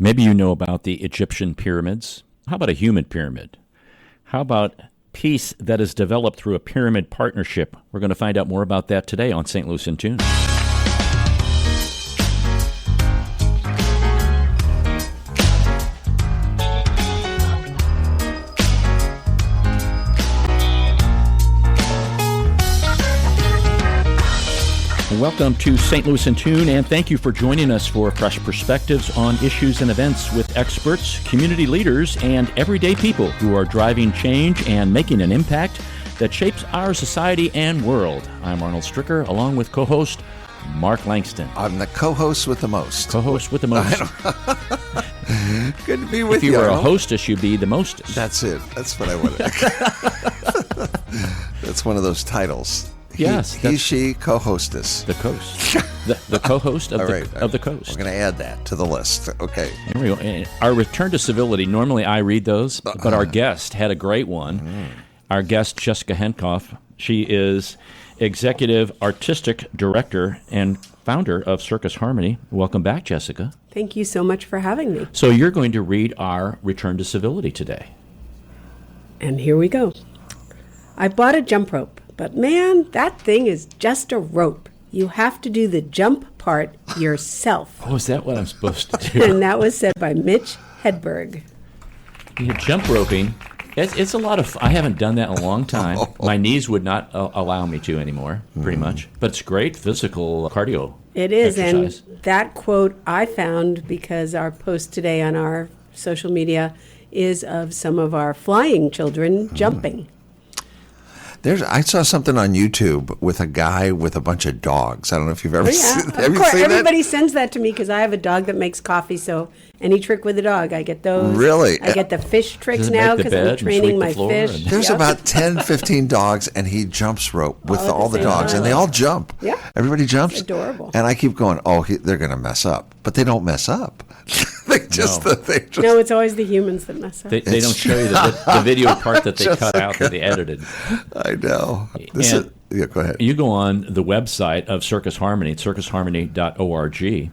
Maybe you know about the Egyptian pyramids. How about a human pyramid? How about peace that is developed through a pyramid partnership? We're going to find out more about that today on St. Louis in Tune. Welcome to St. Louis in Tune, and thank you for joining us for fresh perspectives on issues and events with experts, community leaders, and everyday people who are driving change and making an impact that shapes our society and world. I'm Arnold Stricker, along with co-host Mark Langston. I'm the co-host with the most. Co-host with the most. Good to be with you. If you were Arnold. A hostess, you'd be the mostest. That's it. That's what I wanted. That's one of those titles. Yes. He, she, co-hostess. The coast. The co-host of, of the coast. We're going to add that to the list. Okay. Here we go. And our return to civility, normally I read those, but our guest had a great one. Our guest, Jessica Hentoff, she is Executive Artistic Director and founder of Circus Harmony. Welcome back, Jessica. Thank you so much for having me. So you're going to read our return to civility today. And here we go. I bought a jump rope. But man, that thing is just a rope. You have to do the jump part yourself. Oh, is that what I'm supposed to do? And that was said by Mitch Hedberg. Yeah, jump roping, it's a lot of fun. I haven't done that in a long time. My knees would not allow me to anymore, pretty much. But it's great physical cardio. It is, exercise. And that quote I found because our post today on our social media is of some of our flying children jumping. I saw something on YouTube with a guy with a bunch of dogs. I don't know if you've ever seen that. Of course, everybody sends that to me because I have a dog that makes coffee, so any trick with a dog, I get those. Really? I get the fish tricks now because I'm training my fish. There's about 10, 15 dogs, and he jumps rope with all the dogs, and they all jump. Yeah. Everybody jumps. It's adorable. And I keep going, they're going to mess up. But they don't mess up. They just. No, it's always the humans that mess up. They don't show you the video part that they cut out that they edited. I know. Go ahead. You go on the website of Circus Harmony, circusharmony.org,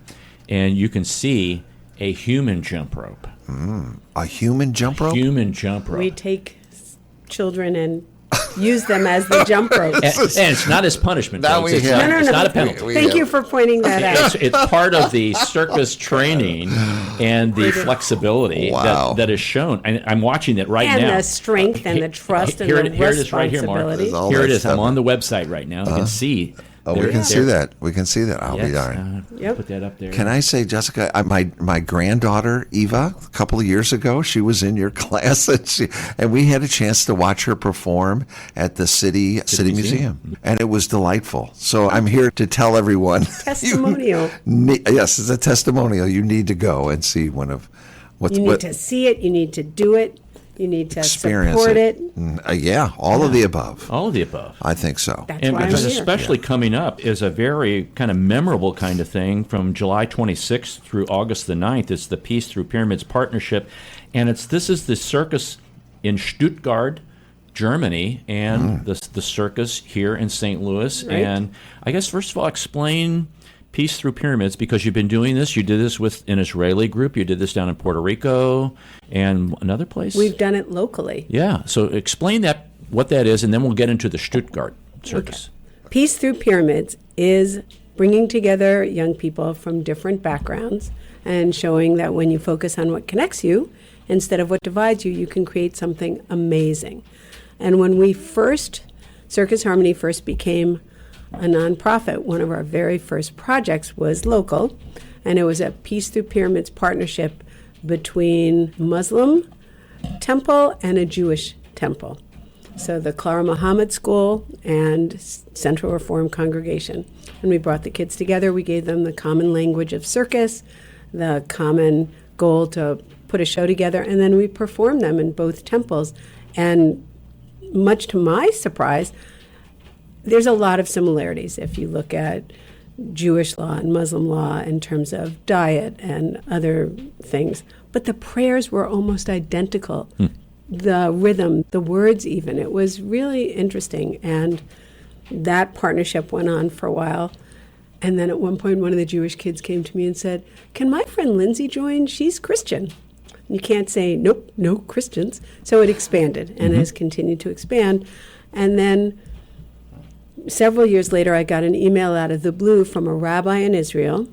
and you can see a human jump rope. A human jump rope? Human jump rope. We take children and use them as the jump ropes. And it's not as punishment. No. It's not a penalty. Thank you for pointing that out. It's part of the circus training and the flexibility that is shown. I'm watching it right now. And the strength and the trust and the responsibility. Here it is right here, Mark. Here it is. I'm on the website right now. You can see. We can see that. We can see that. I'll be darned. Put that up there. Can I say, Jessica, my granddaughter, Eva, a couple of years ago, she was in your class, and we had a chance to watch her perform at the City Museum. And it was delightful. So I'm here to tell everyone. Testimonial. Yes, it's a testimonial. You need to go and see one of what's. You need to see it. You need to do it. You need to experience support it. All of the above. All of the above. I think so. That's why because I'm here. especially coming up is a very kind of memorable kind of thing from July 26th through August the 9th. It's the Peace Through Pyramids Partnership. And this is the circus in Stuttgart, Germany, and the circus here in St. Louis. Right. And I guess, first of all, explain Peace Through Pyramids, because you've been doing this. You did this with an Israeli group. You did this down in Puerto Rico and another place. We've done it locally. Yeah. So explain what that is, and then we'll get into the Stuttgart circus. Okay. Peace Through Pyramids is bringing together young people from different backgrounds and showing that when you focus on what connects you instead of what divides you, you can create something amazing. And when Circus Harmony first became a nonprofit, one of our very first projects was local, and it was a Peace Through Pyramids partnership between Muslim temple and a Jewish temple. So the Clara Muhammad School and Central Reform Congregation. And we brought the kids together. We gave them the common language of circus, the common goal to put a show together, and then we performed them in both temples. And much to my surprise, there's a lot of similarities if you look at Jewish law and Muslim law in terms of diet and other things. But the prayers were almost identical. The rhythm, the words even. It was really interesting. And that partnership went on for a while. And then at one point, one of the Jewish kids came to me and said, "Can my friend Lindsay join? She's Christian." You can't say, "Nope, no Christians." So it expanded and has continued to expand. And then several years later, I got an email out of the blue from a rabbi in Israel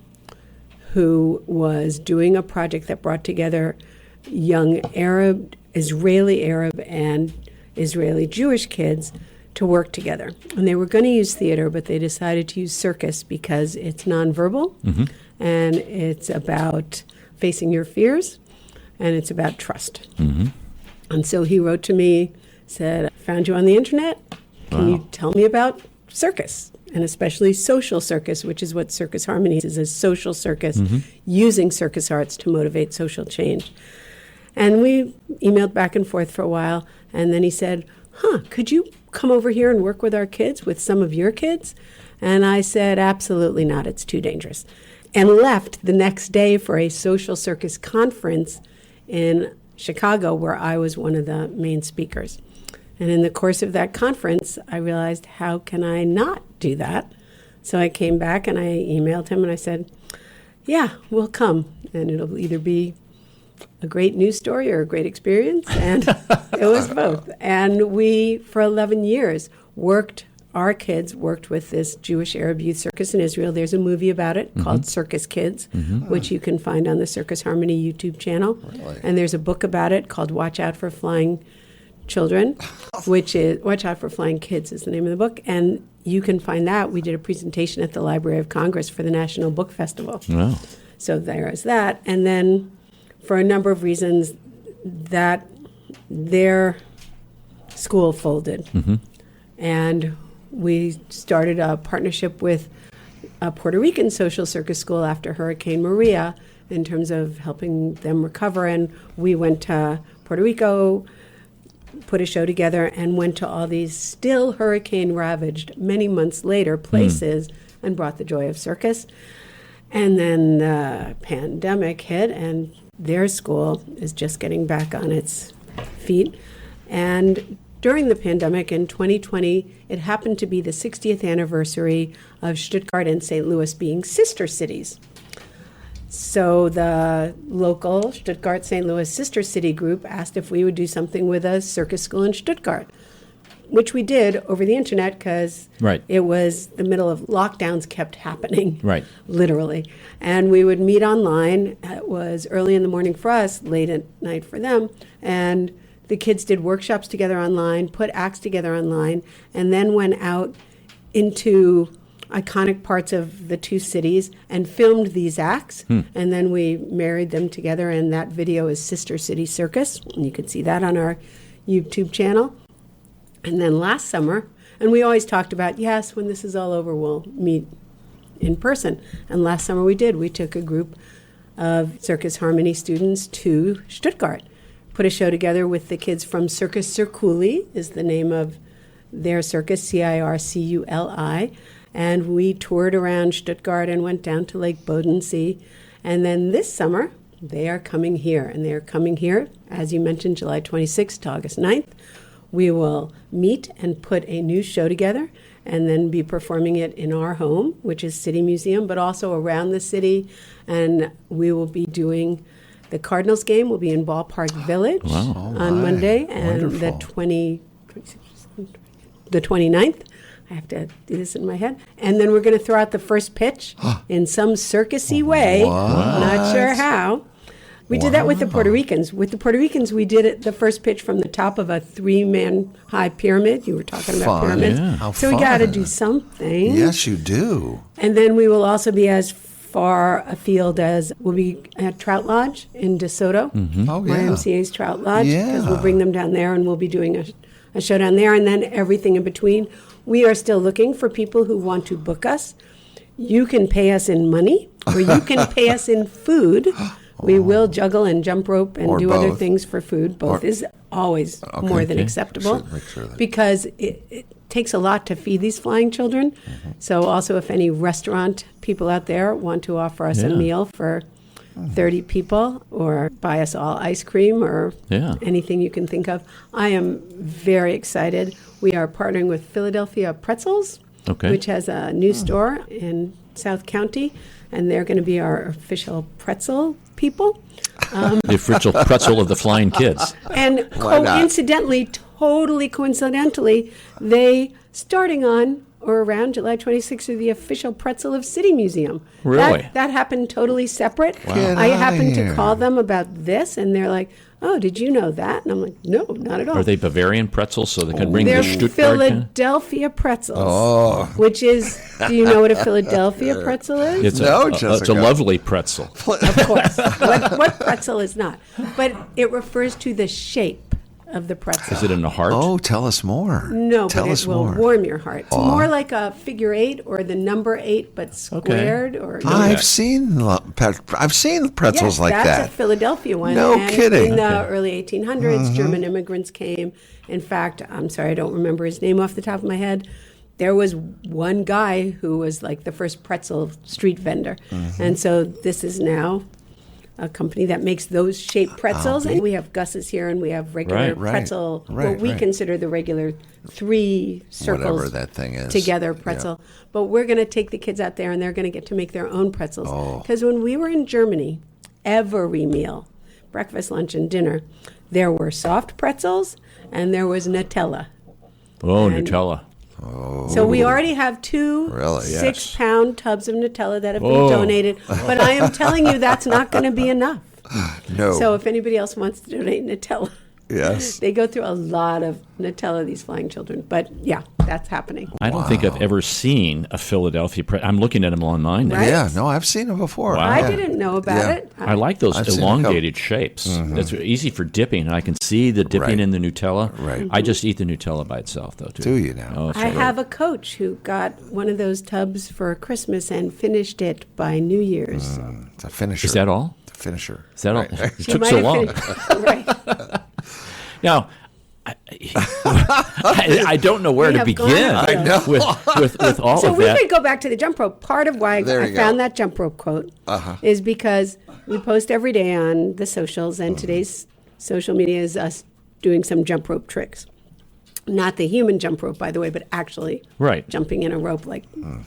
who was doing a project that brought together young Israeli Arab, and Israeli Jewish kids to work together. And they were going to use theater, but they decided to use circus because it's nonverbal, and it's about facing your fears, and it's about trust. And so he wrote to me, said, "I found you on the internet. Can you tell me about circus, and especially social circus," which is what Circus Harmony is, a social circus using circus arts to motivate social change. And we emailed back and forth for a while, and then he said, "Could you come over here and work with our kids, with some of your kids?" And I said, "Absolutely not, it's too dangerous." And left the next day for a social circus conference in Chicago, where I was one of the main speakers. And in the course of that conference, I realized, how can I not do that? So I came back and I emailed him and I said, "Yeah, we'll come. And it'll either be a great news story or a great experience." And it was both. And we, for 11 years, our kids worked with this Jewish Arab youth circus in Israel. There's a movie about it called Circus Kids, which you can find on the Circus Harmony YouTube channel. Really? And there's a book about it called Watch Out for Flying Children, which is Watch Out for Flying Kids is the name of the book. And you can find that. We did a presentation at the Library of Congress for the National Book Festival. Wow. So there is that. And then for a number of reasons, that their school folded. And we started a partnership with a Puerto Rican social circus school after Hurricane Maria in terms of helping them recover. And we went to Puerto Rico, put a show together, and went to all these still hurricane-ravaged, many months later, places and brought the joy of circus. And then the pandemic hit, and their school is just getting back on its feet. And during the pandemic in 2020, it happened to be the 60th anniversary of Stuttgart and St. Louis being sister cities. So the local Stuttgart St. Louis sister city group asked if we would do something with a circus school in Stuttgart, which we did over the internet because it was the middle of lockdowns kept happening, literally. And we would meet online. It was early in the morning for us, late at night for them. And the kids did workshops together online, put acts together online, and then went out into iconic parts of the two cities and filmed these acts. And then we married them together, and that video is Sister City Circus. And you can see that on our YouTube channel. And then last summer, and we always talked about, yes, when this is all over, we'll meet in person. And last summer we did. We took a group of Circus Harmony students to Stuttgart, put a show together with the kids from Circus Circuli, is the name of their circus, Circuli. And we toured around Stuttgart and went down to Lake Bodensee. And then this summer, they are coming here. And they are coming here, as you mentioned, July 26th to August 9th. We will meet and put a new show together and then be performing it in our home, which is City Museum, but also around the city. And we will be doing the Cardinals game will be in Ballpark Village on Monday, and the 29th. I have to do this in my head. And then we're going to throw out the first pitch in some circusy way. Not sure how. We did that with the Puerto Ricans. With the Puerto Ricans, we did it the first pitch from the top of a 3-man high pyramid. You were talking about pyramids. Yeah. So we got to do something. Yes, you do. And then we will also be as far afield as we'll be at Trout Lodge in DeSoto, YMCA's Trout Lodge, because we'll bring them down there and we'll be doing a show down there, and then everything in between. We are still looking for people who want to book us. You can pay us in money, or you can pay us in food. We will juggle and jump rope and do other things for food. Both is always more than acceptable, because it takes a lot to feed these flying children. So also, if any restaurant people out there want to offer us a meal for 30 people, or buy us all ice cream, or anything you can think of, I am very excited. We are partnering with Philadelphia Pretzels, which has a new store in South County, and they're going to be our official pretzel people. The official pretzel of the Flying Kids. And coincidentally, totally coincidentally, they, starting on or around July 26th, are the official pretzel of City Museum. Really? That happened totally separate. Wow. I happened to call them about this, and they're like, oh, did you know that? And I'm like, no, not at all. Are they Bavarian pretzels so they can bring They're the Stuttgart? Philadelphia pretzels, which is, do you know what a Philadelphia pretzel is? It's a lovely pretzel. Of course. What pretzel is not? But it refers to the shape of the pretzel. Is it in a heart? Oh, tell us more. No, tell but us it will more. warm your heart. It's more like a figure 8 or the number 8, but squared. Or I've seen pretzels like that. That's a Philadelphia one. No kidding. In the early 1800s, German immigrants came. In fact, I'm sorry, I don't remember his name off the top of my head. There was one guy who was like the first pretzel street vendor. And so this is now a company that makes those shaped pretzels. And we have Gus's here, and we have regular pretzel, what we consider the regular 3 circles, whatever that thing is, together pretzel. Yeah. But we're going to take the kids out there, and they're going to get to make their own pretzels. Because when we were in Germany, every meal, breakfast, lunch, and dinner, there were soft pretzels, and there was Nutella. Oh, Nutella. So we already have 2 6-pound tubs of Nutella that have been donated. But I am telling you, that's not going to be enough. No. So if anybody else wants to donate Nutella, yes, they go through a lot of Nutella, these flying children. But yeah, that's happening. I don't think I've ever seen a Philadelphia pretzel. I'm looking at them online now. Right? Yeah, no, I've seen them before. Wow. I didn't know about it. I like those elongated shapes. That's easy for dipping, and I can see the dipping in the Nutella. Right. I just eat the Nutella by itself, though, too. Do you now? Oh, I have a coach who got one of those tubs for Christmas and finished it by New Year's. It's a finisher. Is that all? The finisher. Is that all? Right. It took so long. Right. Now, I don't know where to begin with all so of we that. could go back to the jump rope. Part of why I found that jump rope quote is because we post every day on the socials, and today's social media is us doing some jump rope tricks. Not the human jump rope, by the way, but actually jumping in a rope like,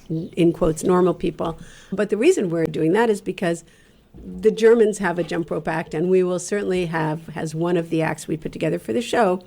in quotes, normal people. But the reason we're doing that is because the Germans have a jump rope act, and we will certainly have, as one of the acts we put together for the show,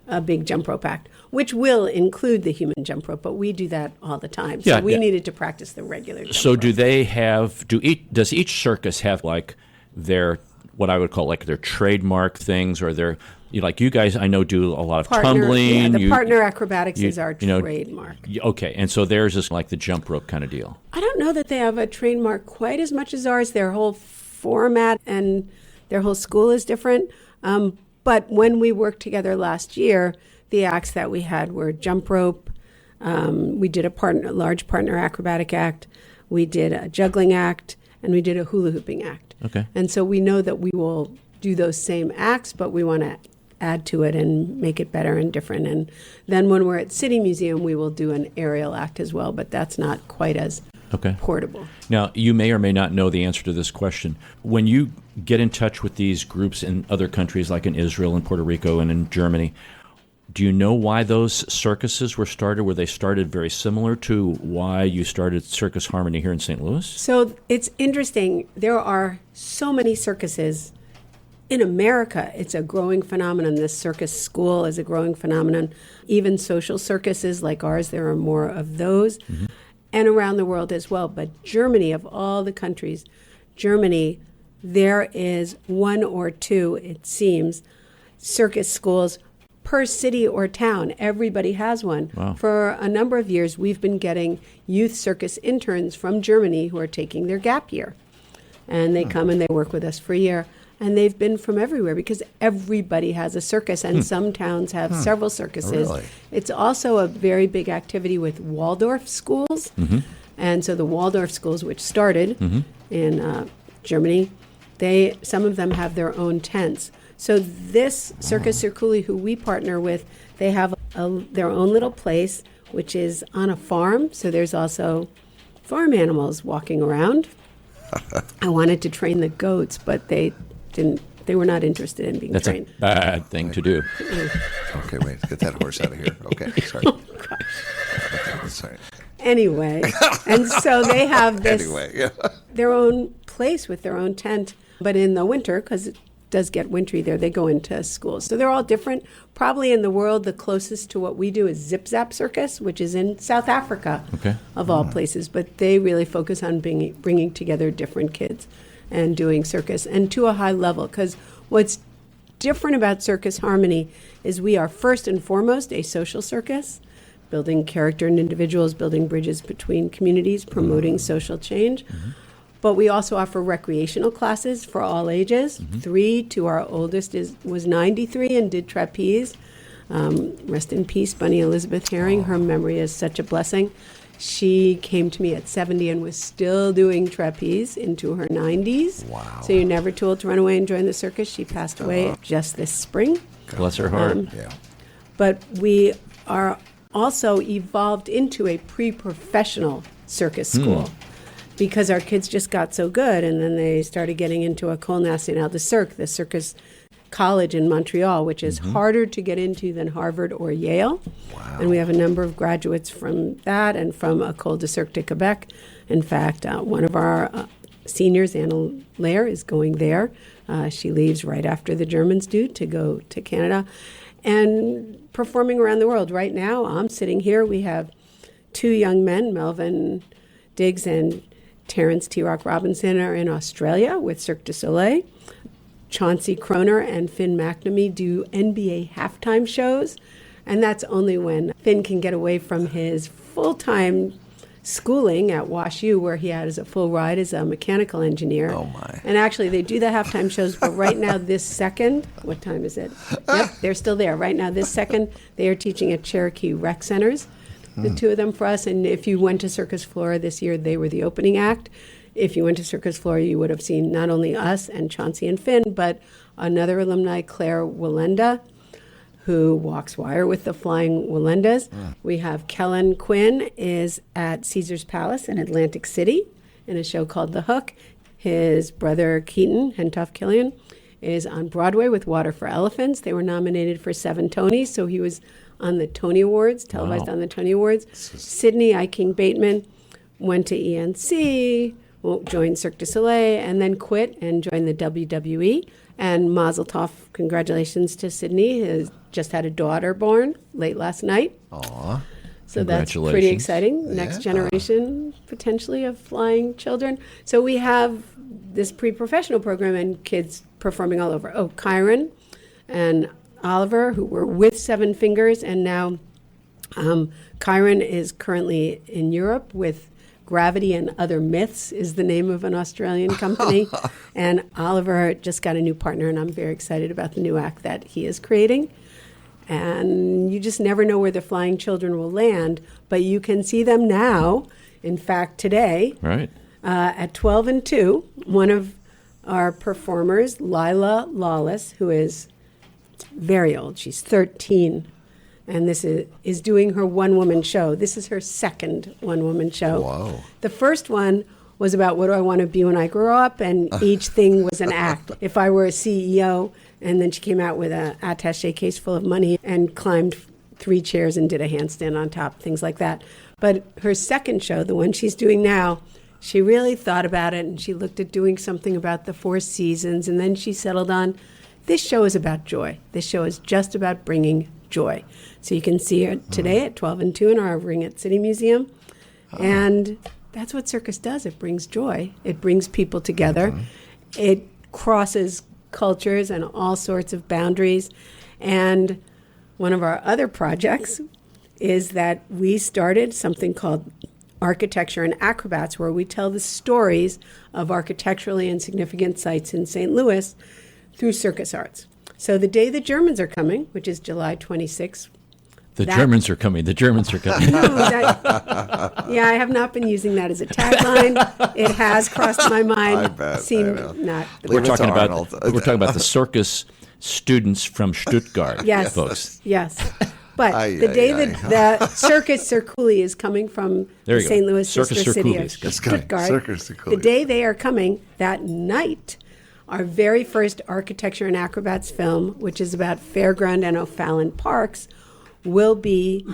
a big jump rope act, which will include the human jump rope, but we do that all the time. So we needed to practice the regular jump rope. Do they have, does each circus have like their, what I would call like their trademark things, or their, like you guys I know do a lot of tumbling. Yeah, the partner acrobatics is our trademark. Okay, and so theirs is like the jump rope kind of deal. I don't know that they have a trademark quite as much as ours. Their whole format and their whole school is different. But when we worked together last year, the acts that we had were jump rope. We did a large partner acrobatic act. We did a juggling act, and we did a hula hooping act. Okay. And so we know that we will do those same acts, but we want to add to it and make it better and different. And then when we're at City Museum, we will do an aerial act as well, but that's not quite as portable. Now, you may or may not know the answer to this question. When you get in touch with these groups in other countries, like in Israel and Puerto Rico and in Germany, do you know why those circuses were started? Were they started very similar to why you started Circus Harmony here in St. Louis? So it's interesting. There are so many circuses. In America, it's a growing phenomenon. This circus school is a growing phenomenon. Even social circuses like ours, there are more of those. And around the world as well. But Germany, of all the countries, there is 1 or 2, it seems, circus schools per city or town. Everybody has one. Wow. For a number of years, we've been getting youth circus interns from Germany who are taking their gap year. And they come and they work with us for a year. And they've been from everywhere because everybody has a circus, and some towns have several circuses. Really? It's also a very big activity with Waldorf schools. And so the Waldorf schools, which started in Germany, some of them have their own tents. So this Circus Circuli, who we partner with, they have their own little place, which is on a farm. So there's also farm animals walking around. I wanted to train the goats, but they were not interested in being trained. That's a bad thing to do. Okay, wait, get that horse out of here. Okay, sorry. Oh, gosh. Sorry. Anyway, and so they have this Anyway, their own place with their own tent. But in the winter, because it does get wintry there, they go into schools. So they're all different. Probably in the world, the closest to what we do is Zip Zap Circus, which is in South Africa, of all places. But they really focus on bringing together different kids and doing circus, and to a high level. Because what's different about Circus Harmony is we are first and foremost a social circus, building character in individuals, building bridges between communities, promoting social change. But we also offer recreational classes for all ages. 3 to our oldest was 93 and did trapeze. Rest in peace, Bunny Elizabeth Herring. Her memory is such a blessing. She came to me at 70 and was still doing trapeze into her 90s. Wow. So you're never too old to run away and join the circus. She passed away just this spring. Bless her heart. But we are also evolved into a pre-professional circus school because our kids just got so good, and then they started getting into École Nationale de Cirque, the circus college in Montreal, which is harder to get into than Harvard or Yale. Wow. And we have a number of graduates from that and from École de Cirque de Quebec. In fact, one of our seniors, Anna Lair, is going there. She leaves right after the Germans do to go to Canada. And performing around the world. Right now, I'm sitting here. We have 2 young men, Melvin Diggs and Terrence T. Rock Robinson, are in Australia with Cirque du Soleil. Chauncey Croner and Finn McNamee do NBA halftime shows. And that's only when Finn can get away from his full-time schooling at Wash U, where he has a full ride as a mechanical engineer. Oh, my. And actually, they do the halftime shows, but right now, this second, what time is it? Yep, they're still there. Right now, this second, they are teaching at Cherokee Rec Centers, the 2 of them for us. And if you went to Circus Flora this year, they were the opening act. If you went to Circus Flora, you would have seen not only us and Chauncey and Finn, but another alumni, Claire Willenda, who walks wire with the Flying Willendas. We have Kellen Quinn is at Caesar's Palace in Atlantic City in a show called The Hook. His brother Keaton, Hentkoff Killian, is on Broadway with Water for Elephants. They were nominated for 7 Tonys, so he was on the Tony Awards, televised on the Tony Awards. Sydney I. King Bateman went to ENC, joined Cirque du Soleil, and then quit and joined the WWE. And Mazel Tov, congratulations to Sydney, who has just had a daughter born late last night. Aw. So that's pretty exciting. Next generation, potentially, of flying children. So we have this pre-professional program and kids performing all over. Oh, Kyron and Oliver, who were with Seven Fingers, and now Kyron is currently in Europe with Gravity and Other Myths is the name of an Australian company. And Oliver just got a new partner, and I'm very excited about the new act that he is creating. And you just never know where the flying children will land, but you can see them now. In fact, today, at 12 and 2, one of our performers, Lila Lawless, who is very old, she's 13, and this is doing her one-woman show. This is her second one-woman show. Whoa. The first one was about what do I want to be when I grow up, and each thing was an act. If I were a CEO, and then she came out with an attaché case full of money and climbed 3 chairs and did a handstand on top, things like that. But her second show, the one she's doing now, she really thought about it, and she looked at doing something about the 4 seasons, and then she settled on, this show is about joy. This show is just about bringing joy. So you can see her today at 12 and 2 in our Ring at City Museum. And that's what circus does. It brings joy. It brings people together. It crosses cultures and all sorts of boundaries. And one of our other projects is that we started something called Architecture and Acrobats, where we tell the stories of architecturally insignificant sites in St. Louis through circus arts. So the day the Germans are coming, which is July 26th. The Germans are coming. The Germans are coming. Yeah, I have not been using that as a tagline. It has crossed my mind. I bet. We're talking about the circus students from Stuttgart, folks. Yes. But the day that the Circus Circuli is coming from the St. Louis sister city of Stuttgart, the day they are coming, that night, our very first Architecture and Acrobats film, which is about Fairground and O'Fallon Parks, will be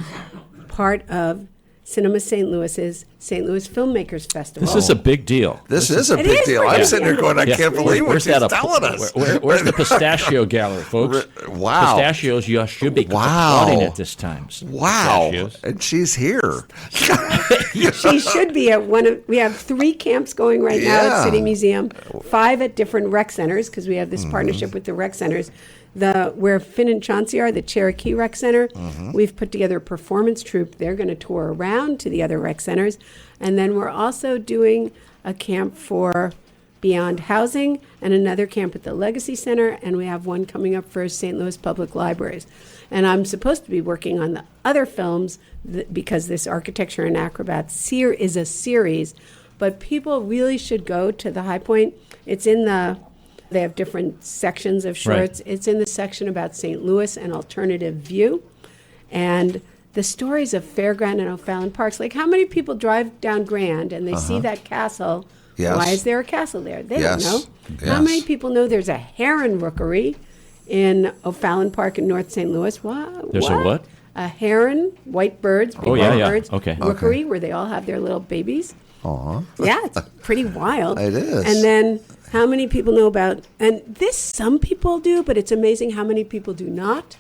part of Cinema St. Louis's St. Louis Filmmakers Festival. This is a big deal. This is a big deal. I'm sitting there going, I can't believe what she's telling us. Where's the pistachio gallery, folks? Wow. Pistachios, you should be applauding at this time. Wow. Pistachios. And she's here. She should be at we have 3 camps going right now at City Museum, 5 at different rec centers, because we have this partnership with the rec centers. Where Finn and Chauncey are, the Cherokee Rec Center, we've put together a performance troupe. They're going to tour around to the other rec centers. And then we're also doing a camp for Beyond Housing and another camp at the Legacy Center. And we have one coming up for St. Louis Public Libraries. And I'm supposed to be working on the other films because this Architecture and Acrobats is a series. But people really should go to the High Point. It's in They have different sections of shorts. Right. It's in the section about St. Louis and Alternative View. And the stories of Fairground and O'Fallon Parks. Like, how many people drive down Grand and they see that castle? Yes. Why is there a castle there? They don't know. Yes. How many people know there's a heron rookery in O'Fallon Park in North St. Louis? What? There's a what? A heron, white birds, big birds, rookery, where they all have their little babies. Aw. Yeah, it's pretty wild. It is. And then how many people know about, and this some people do, but it's amazing how many people do not.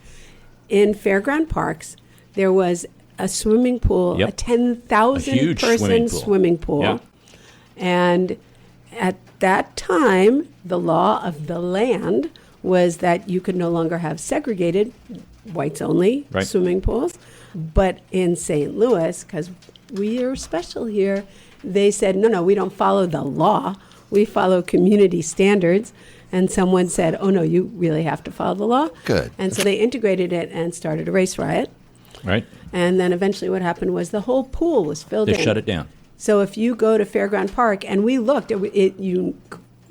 In Fairground Parks, there was a swimming pool, a 10,000 person swimming pool. Yep. And at that time, the law of the land was that you could no longer have segregated whites only swimming pools. But in St. Louis, because we are special here, they said, no, we don't follow the law. We follow community standards. And someone said, oh, no, you really have to follow the law. Good. And so they integrated it and started a race riot. Right. And then eventually what happened was the whole pool was filled in. They shut it down. So if you go to Fairground Park, and we looked, you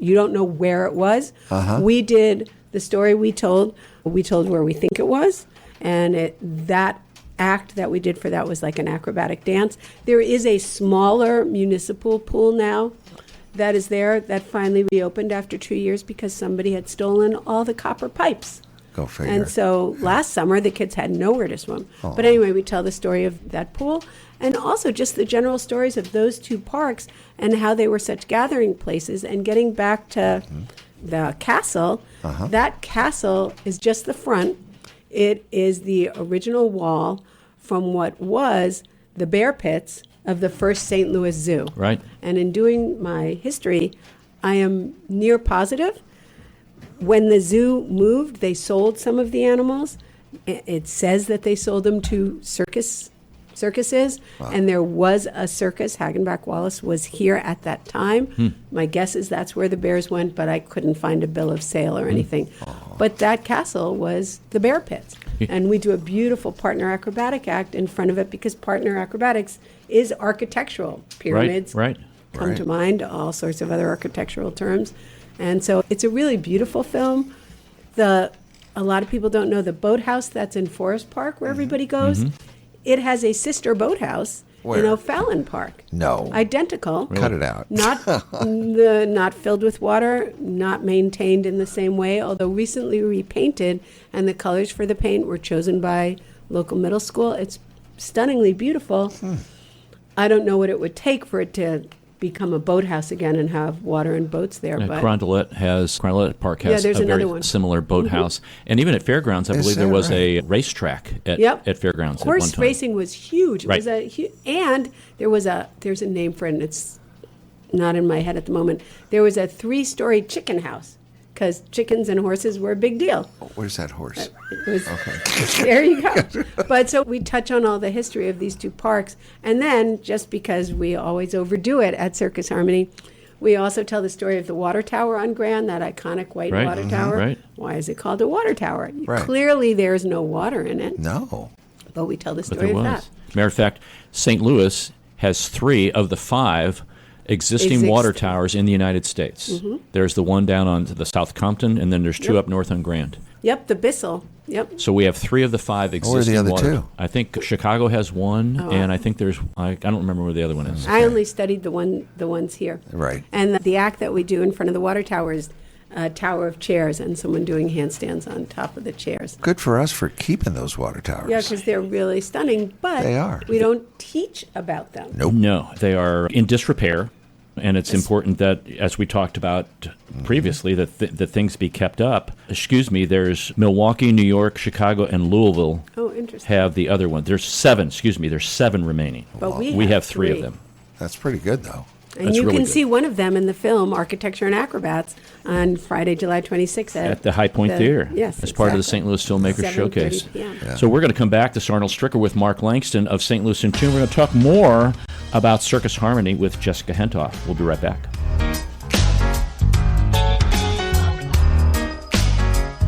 don't know where it was. We did the story we told where we think it was. And that act that we did for that was like an acrobatic dance. There is a smaller municipal pool now that is there that finally reopened after 2 years because somebody had stolen all the copper pipes. Go figure. And so last summer the kids had nowhere to swim. Aww. But anyway, we tell the story of that pool and also just the general stories of those 2 parks and how they were such gathering places. And getting back to the castle, that castle is just the front. It is the original wall from what was the bear pits of the first St. Louis Zoo. Right. And in doing my history, I am near positive. When the zoo moved, they sold some of the animals. It says that they sold them to circuses. Wow. And there was a circus. Hagenbach Wallace was here at that time. My guess is that's where the bears went, but I couldn't find a bill of sale or anything. But that castle was the bear pits. And we do a beautiful partner acrobatic act in front of it because partner acrobatics is architectural. Pyramids come to mind, all sorts of other architectural terms. And so it's a really beautiful film. A lot of people don't know the boathouse that's in Forest Park where everybody goes. It has a sister boathouse in O'Fallon Park. No. Identical. Really? Cut it out. Not filled with water, not maintained in the same way, although recently repainted, and the colors for the paint were chosen by local middle school. It's stunningly beautiful. I don't know what it would take for it to become a boathouse again and have water and boats there. But Carondelet Park has a very similar boathouse. And even at Fairgrounds, I believe there was a racetrack at Fairgrounds Horse at one time. Racing was huge. It was and there's a name for it, and it's not in my head at the moment. There was a 3-story chicken house because chickens and horses were a big deal. Where's that horse? There you go. But so we touch on all the history of these 2 parks. And then, just because we always overdo it at Circus Harmony, we also tell the story of the water tower on Grand, that iconic white water tower. Why is it called a water tower? Clearly there's no water in it. No. But we tell the story of that. Matter of fact, St. Louis has 3 of the 5 existing water towers in the United States. There's the one down on the South Compton, and then there's 2 up north on Grand. Yep, the Bissell. Yep. So we have 3 of the 5 existing Where are the other water. 2? I think Chicago has one, and I think I don't remember where the other one is. I only studied the ones here. Right. And the act that we do in front of the water tower is a tower of chairs and someone doing handstands on top of the chairs. Good for us for keeping those water towers. Yeah, because they're really stunning, but They are. we don't teach about them. Nope. No, they are in disrepair. And it's important that, as we talked about previously, that things be kept up. There's Milwaukee, New York, Chicago, and Louisville Oh, interesting. have the other one. There's seven remaining. But We have three of them. That's pretty good, though. And That's you really can good. see one of them in the film Architecture and Acrobats on Friday, July 26th At the High Point Theater. Yes, as part of the exactly. St. Louis Filmmakers 7:30 Showcase. p.m. Yeah. So we're going to come back. This is Arnold Stricker with Mark Langston of St. Louis in Tune. We're going to talk more about Circus Harmony with Jessica Hentoff. We'll be right back.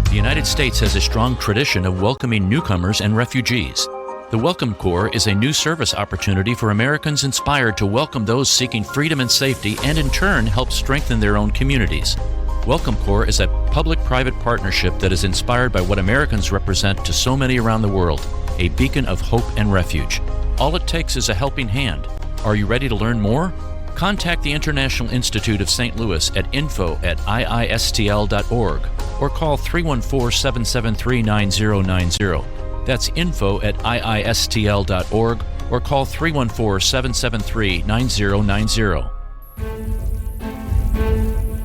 The United States has a strong tradition of welcoming newcomers and refugees. The Welcome Corps is a new service opportunity for Americans inspired to welcome those seeking freedom and safety and in turn help strengthen their own communities. Welcome Corps is a public-private partnership that is inspired by what Americans represent to so many around the world, a beacon of hope and refuge. All it takes is a helping hand. Are you ready to learn more? Contact the International Institute of St. Louis at info@iistl.org or call 314-773-9090. That's info@iistl.org or call 314-773-9090.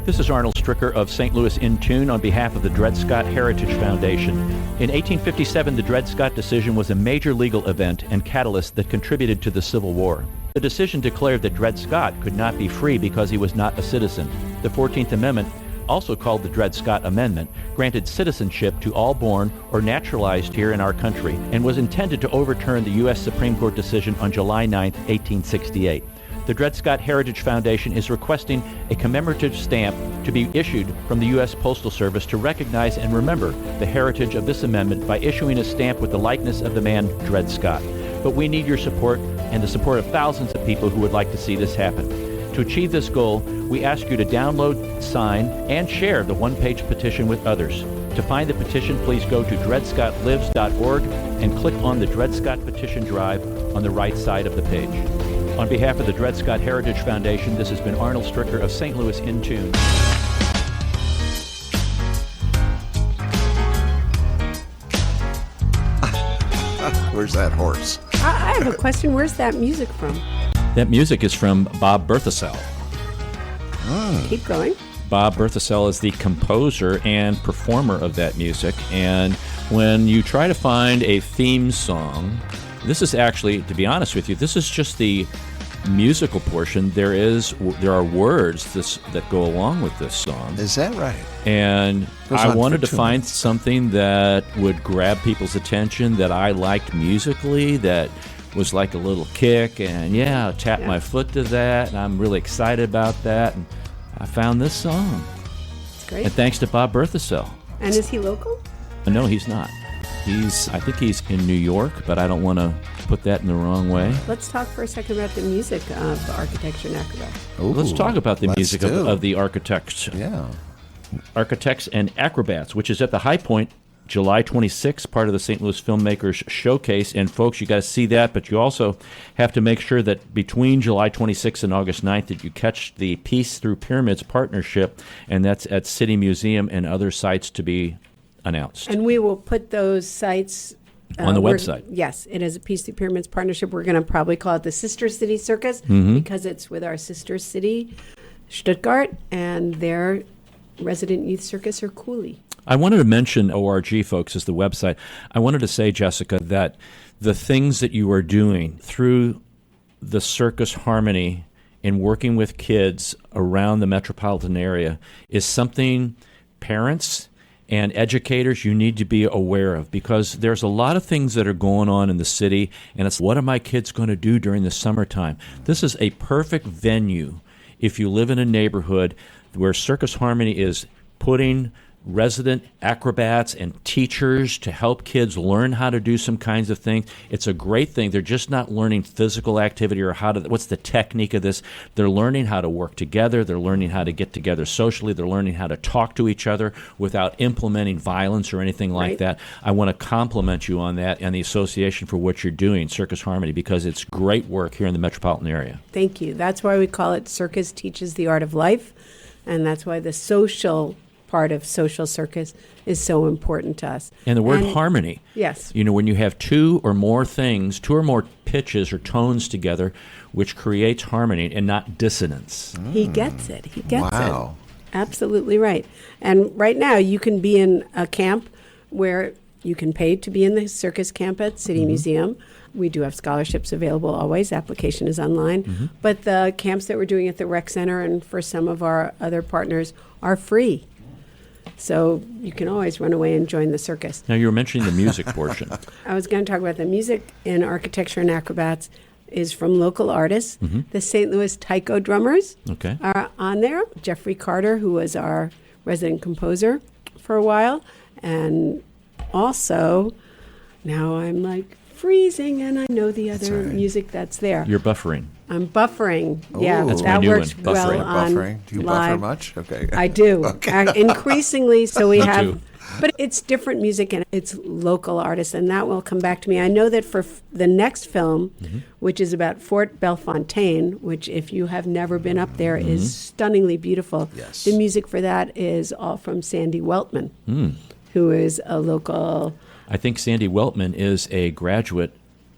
This is Arnold Stricker of St. Louis in Tune on behalf of the Dred Scott Heritage Foundation. In 1857, the Dred Scott decision was a major legal event and catalyst that contributed to the Civil War. The decision declared that Dred Scott could not be free because he was not a citizen. The 14th Amendment, also called the Dred Scott Amendment, granted citizenship to all born or naturalized here in our country and was intended to overturn the U.S. Supreme Court decision on July 9, 1868. The Dred Scott Heritage Foundation is requesting a commemorative stamp to be issued from the U.S. Postal Service to recognize and remember the heritage of this amendment by issuing a stamp with the likeness of the man Dred Scott. But we need your support and the support of thousands of people who would like to see this happen. To achieve this goal, we ask you to download, sign, and share the one-page petition with others. To find the petition, please go to dredscottlives.org and click on the Dred Scott Petition Drive on the right side of the page. On behalf of the Dred Scott Heritage Foundation, this has been Arnold Stricker of St. Louis in Tune. Where's that horse? I have a question. Where's that music from? That music is from Bob Berthasell. Keep going. Bob Berthasell is the composer and performer of that music. And when you try to find a theme song, this is actually, to be honest with you, this is just the musical portion. There are words that go along with this song. Is that right? And Goes I on wanted for to 2 find minutes. something that would grab people's attention, that I liked musically, that was like a little kick, and tap my foot to that, and I'm really excited about that. And I found this song. It's great. And thanks to Bob Berthasell. And is he local? No, he's not. I think he's in New York, but I don't want to put that in the wrong way. Let's talk for a second about the music of Architecture and Acrobats. Let's talk about the let's music do. of the Architects. Yeah. Architects and Acrobats, which is at the High Point, July 26th, part of the St. Louis Filmmakers Showcase. And folks, you got to see that, but you also have to make sure that between July 26th and August 9th that you catch the Peace Through Pyramids partnership, and that's at City Museum and other sites to be announced. And we will put those sites On the website. Yes, it is a Peace Through Pyramids partnership. We're going to probably call it the Sister City Circus because it's with our sister city, Stuttgart, and their resident youth circus or Cooley. I wanted to mention ORG, folks, as the website. I wanted to say, Jessica, that the things that you are doing through the Circus Harmony in working with kids around the metropolitan area is something parents and educators you need to be aware of, because there's a lot of things that are going on in the city, and it's what are my kids going to do during the summertime? This is a perfect venue if you live in a neighborhood where Circus Harmony is putting resident acrobats and teachers to help kids learn how to do some kinds of things. It's a great thing. They're just not learning physical activity or what's the technique of this. They're learning how to work together. They're learning how to get together socially. They're learning how to talk to each other without implementing violence or anything like Right. that. I want to compliment you on that and the association for what you're doing, Circus Harmony, because it's great work here in the metropolitan area. Thank you. That's why we call it Circus Teaches the Art of Life, and that's why the social part of social circus is so important to us. And the word harmony. Yes. When you have two or more pitches or tones together, which creates harmony and not dissonance. He gets it. He gets Wow. it. Absolutely right. And right now you can be in a camp where you can pay to be in the circus camp at City Museum. We do have scholarships available always. Application is online. But the camps that we're doing at the rec center and for some of our other partners are free. So you can always run away and join the circus. Now, you were mentioning the music portion. I was going to talk about the music in Architecture and Acrobats is from local artists. The St. Louis Taiko drummers are on there. Jeffrey Carter, who was our resident composer for a while. And also, now I'm like freezing and I know the other music that's there. You're buffering. I'm buffering. Yeah, That's that my new works one, well buffering. on Buffering. Do you live. buffer much? Okay. I do. Increasingly, so we Me have, too. but it's different music and it's local artists, and that will come back to me. I know that for the next film, which is about Fort Bellefontaine, which if you have never been up there is stunningly beautiful. Yes. The music for that is all from Sandy Weltman, who is a local. I think Sandy Weltman is a graduate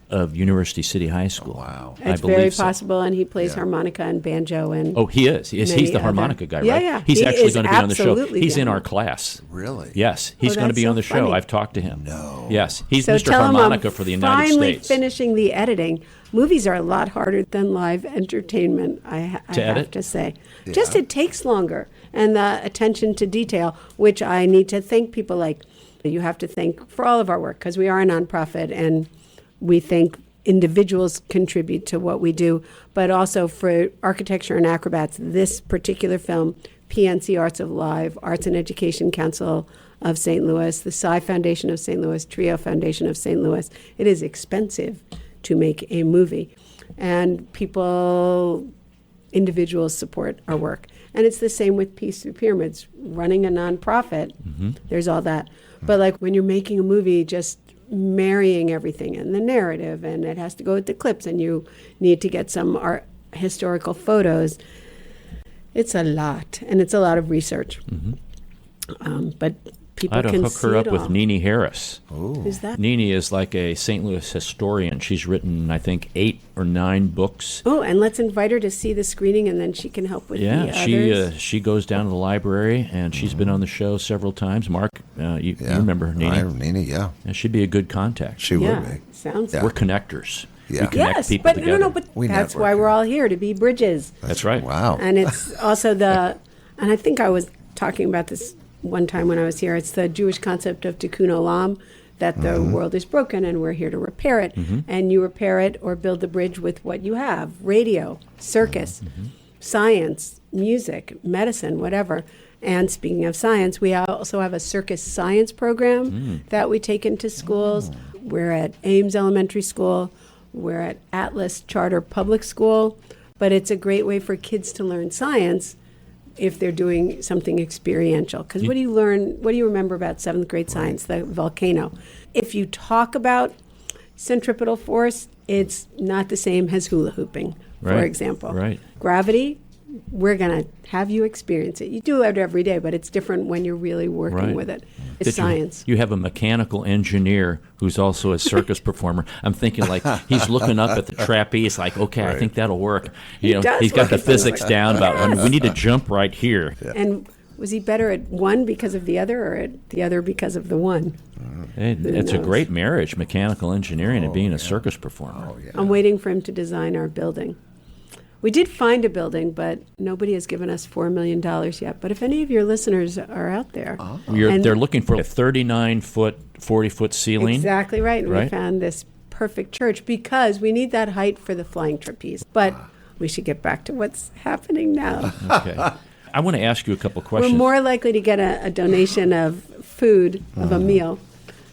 of University City High School. Wow. It's I believe very so. possible, and he plays harmonica and banjo and. Oh, he is. He's many the other- harmonica guy, Yeah, right? yeah. He's He actually is going to be on the show. absolutely He's in down. our class. Really? Yes, he's going to that's be on so the show. funny. I've talked to him. No. Yes, he's So Mr. tell him Harmonica I'm for the United finally States. finishing the editing. Movies are a lot harder than live entertainment, I have edit? to say. Just it takes longer. And the attention to detail, which I need to thank people like you have to thank for all of our work, because we are a nonprofit and we think individuals contribute to what we do, but also for Architecture and Acrobats, this particular film, PNC Arts of Live, Arts and Education Council of St. Louis, the Psi Foundation of St. Louis, Trio Foundation of St. Louis. It is expensive to make a movie. And individuals support our work. And it's the same with Peace Through Pyramids. Running a nonprofit, there's all that. But like when you're making a movie, just marrying everything and the narrative, and it has to go with the clips, and you need to get some historical photos. It's a lot, and it's a lot of research. But people I had to can hook see her it up with all. Nene Harris. Who's that? Nene is like a St. Louis historian. She's written, I think, 8 or 9 books. Oh, and let's invite her to see the screening, and then she can help with the others. She goes down to the library, and she's been on the show several times. Mark, you remember Nene? Nene, yeah. Yeah, she'd be a good contact. She Yeah, would be. sounds Yeah. We're connectors. Yeah. We connect yes, people but together. no, but We that's network why we're here. all here, to be bridges. That's right. Wow. And it's also and I think I was talking about this one time when I was here, it's the Jewish concept of tikkun olam, that the world is broken and we're here to repair it. And you repair it or build the bridge with what you have: radio, circus, science, music, medicine, whatever. And speaking of science, we also have a circus science program that we take into schools. We're at Ames Elementary School. We're at Atlas Charter Public School. But it's a great way for kids to learn science if they're doing something experiential. Because what do you learn, what do you remember about 7th grade science, the volcano? If you talk about centripetal force, it's not the same as hula hooping, for Right, example. right. Gravity, we're going to have you experience it. You do it every day, but it's different when you're really working Right. with it. It's That science. You have a mechanical engineer who's also a circus performer. I'm thinking like he's looking up at the trapeze, like, okay, I think that'll work. He does He's got work the at some physics point. down about Yes. we need to jump right here. And was he better at one because of the other, or at the other because of the one? It's a knows? great marriage, mechanical engineering and being a circus performer. I'm waiting for him to design our building. We did find a building, but nobody has given us $4 million yet. But if any of your listeners are out there, and- They're looking for a 39-foot, 40-foot ceiling. exactly right. And we Right. found this perfect church because we need that height for the flying trapeze. But we should get back to what's happening now. Okay. I want to ask you a couple questions. We're more likely to get a donation of food, of a meal,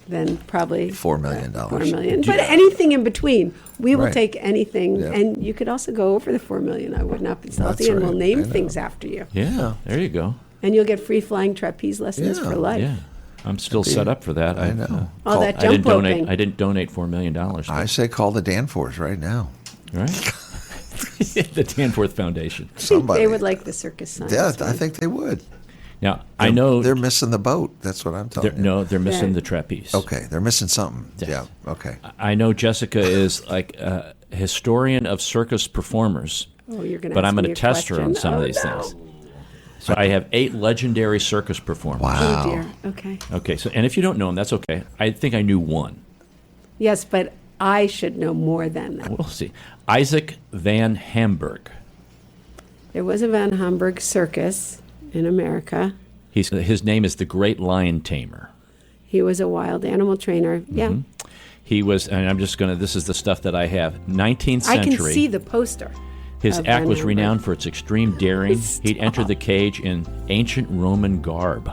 than probably $4 million. $4 million. But anything in between, we will Right. take anything. Yeah. And you could also go over the $4 million. I would not be salty, That's and we'll right. name I know. things after you. Yeah, there you go. And you'll get free flying trapeze lessons Yeah. for life. Yeah. I'm still set up for that. I know. All that I jump didn't donate. roping. I didn't donate $4 million. I say call the Danforth right now. Right? the Danforth Foundation. I think Somebody. they would like the circus science. Yeah, I one. think they would. Now, I know they're missing the boat. That's what I'm telling you. No, they're missing Yeah. the trapeze. Okay, they're missing something. Yes. Yeah, okay. I know Jessica is like a historian of circus performers, Oh, you're going to but ask I'm me going a to test her on question. some of Oh, these no. things. So I have 8 legendary circus performers. Wow. Oh, dear. Okay. Okay, so and if you don't know them, that's okay. I think I knew one. Yes, but I should know more than that. We'll see. Isaac Van Hamburg. There was a Van Hamburg circus in America. His name is the Great Lion Tamer. He was a wild animal trainer. Yeah. He was, and I'm just going to, this is the stuff that I have. 19th I century. can see the poster. His of act Van was Hamburg. renowned for its extreme daring. He'd enter the cage in ancient Roman garb.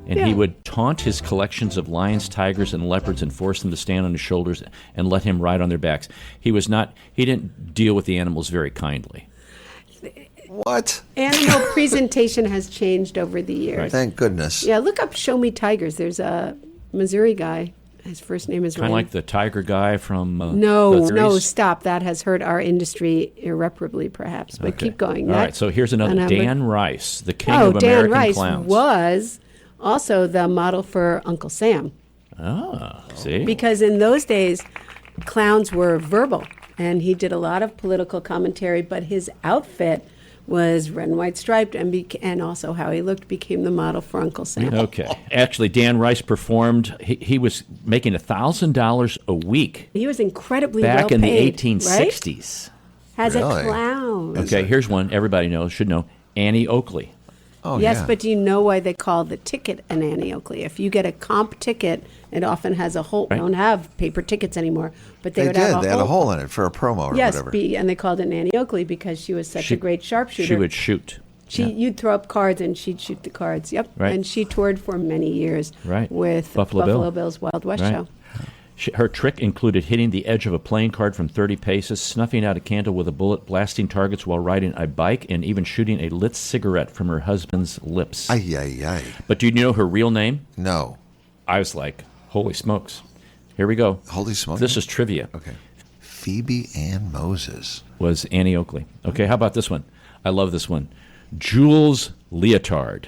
And he Yeah. would taunt his collections of lions, tigers, and leopards and force them to stand on his shoulders and let him ride on their backs. He didn't deal with the animals very kindly. What? Animal presentation has changed over the years. Right. Thank goodness. Yeah, look up Show Me Tigers. There's a Missouri guy. His first name is Kind of Ryan. like the tiger guy from No, the no, 30s. stop. That has hurt our industry irreparably, perhaps. But Okay. keep going. All That- right, so here's another. Van Dan Hamburg- Rice, the king Oh, of Dan American Rice clowns. was also the model for Uncle Sam. See? Because in those days, clowns were verbal, and he did a lot of political commentary, but his outfit was red and white striped, and also how he looked became the model for Uncle Sam. Okay. Actually, Dan Rice performed, he was making $1,000 a week He was incredibly back well in the paid, 1860s. right? As Really? a clown. Okay, here's one everybody should know. Annie Oakley. Oh, Yes, yeah. but do you know why they call the ticket an Annie Oakley? If you get a comp ticket, it often has a hole. Right. They don't have paper tickets anymore, but they, they would did. have They had a hole in it for a promo or Yes, whatever. and they called it an Annie Oakley because she was such She- a great sharpshooter. She would shoot. You'd throw up cards and she'd shoot the cards. Yep. Right. And she toured for many years Right. with Buffalo Bill. Bill's Wild West Right. show. Her trick included hitting the edge of a playing card from 30 paces, snuffing out a candle with a bullet, blasting targets while riding a bike, and even shooting a lit cigarette from her husband's lips. Ay, ay, ay. But do you know her real name? No. I was like, holy smokes. Here we go. Holy smokes. This is trivia. Okay. Phoebe Ann Moses. Was Annie Oakley. Okay, how about this one? I love this one. Jules Leotard.